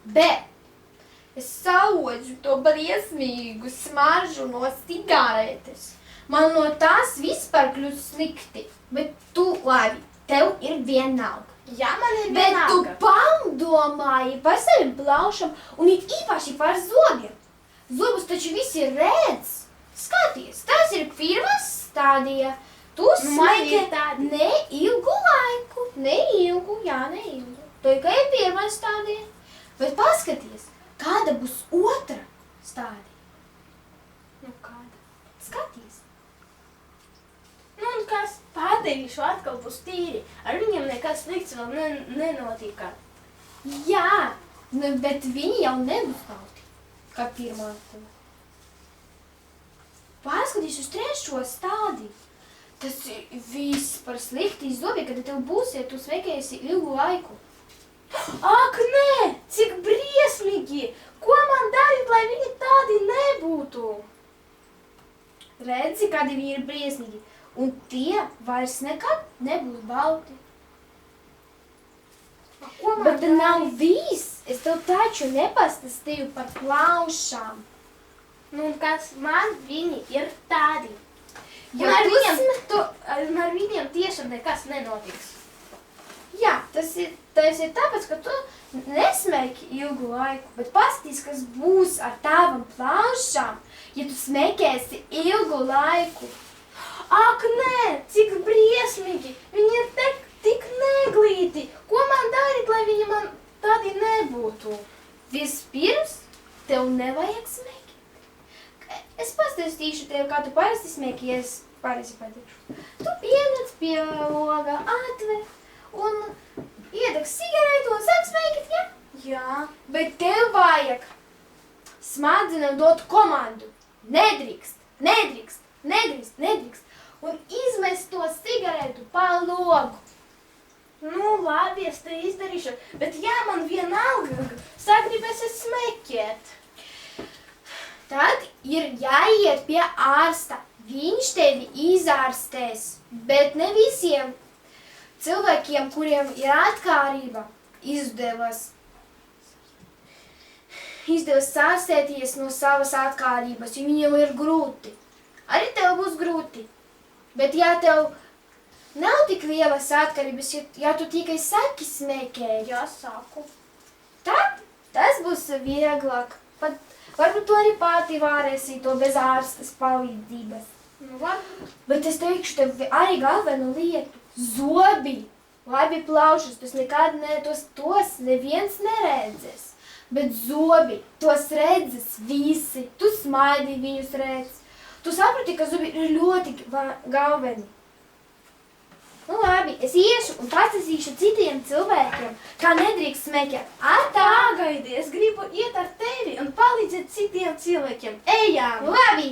Bet es saodzu to briesmīgu smaržu no cigaretes. Man no tās vispār kļūst slikti. Bet tu, labi, tev ir vienalga. Jā, man ir Bet tu vienalga. padomāji par saviem plaušam un it īpaši par zobiem. Zobus taču visi redz. Skaties, tas ir pirmā stadija. Tu man ir smēķē tādi. neilgu laiku. Neilgu. Tikai pirmā stadija. Bet paskaties, kāda būs otra stadija. Nu, kāda? Skaties. Nu, un kas? Pārdeļīšu atkal būs tīri. Ar viņiem nekas slikts vēl nenotika. Jā, bet viņi jau nebūs tauti, kā pirmā stadija. Paskaties uz trešo stadiju. Tas ir viss par slikti zobi, kad tev būs, ja tu smēķēsi ilgu laiku. Ak, nē! Cik briesmīgi! Ko man darīt, lai viņi tādi nebūtu? Redzi, kādi viņi ir briesmīgi. Un tie vairs nekad nebūs balti. Ko man Bet nav viss. Es tev taču nepastāstīju par plaušām. Nu, un kas man viņi ir tādi? Jo Un ar viņiem tiešām nekas nenotiks. Jā, tas ir tāpēc, ka tu nesmēķi ilgu laiku, bet paskatīs, kas būs ar tavam plaušām, ja tu smēķēsi ilgu laiku. Ak, nē! Cik briesmīgi! Viņi ir tik neglīti! Ko man darīt, lai viņi man tādi nebūtu? Vispirms tev nevajag smēķēt. Es pastāstīšu tev, kā tu parasti smēķies, parasti pateikšu. Tu pienāc pie loga, atver un iedeg cigaretu un sāk smēķēt, ja? Jā. Bet tev vajag smadzenēm dot komandu. Nedrīkst. Un izmest to cigaretu pa logu. Nu, labi, es te izdarīšu, bet jā, man vienalga sagribēsies smēķēt. Tad ir jāiet pie ārsta. Viņš tevi izārstēs, bet ne visiem cilvēkiem, kuriem ir atkarība, izdevas sārstēties no savas atkarības, jo viņiem ir grūti. Arī tev būs grūti. Bet ja tev nav tik lielas atkarības, ja tu tikai saki smēķēt, Jā, saku. tad tas būs vieglāk. Varbūt tu arī pati varēsi to bez ārstas palīdzības. Nu, labi. Bet es teikšu tev arī galveno lietu. Zobi, labi plaušas, tos neviens neredzēs. Bet zobi, tos redzes visi. Tu smaidi viņus redz. Tu saprati, ka zobi ir ļoti galveni. Nu labi, es iešu un pastāstīšu citiem cilvēkiem, kā nedrīkst smēķēt. Pagaidi, es gribu iet ar tevi un palīdzēt citiem cilvēkiem. Ejām! Labi!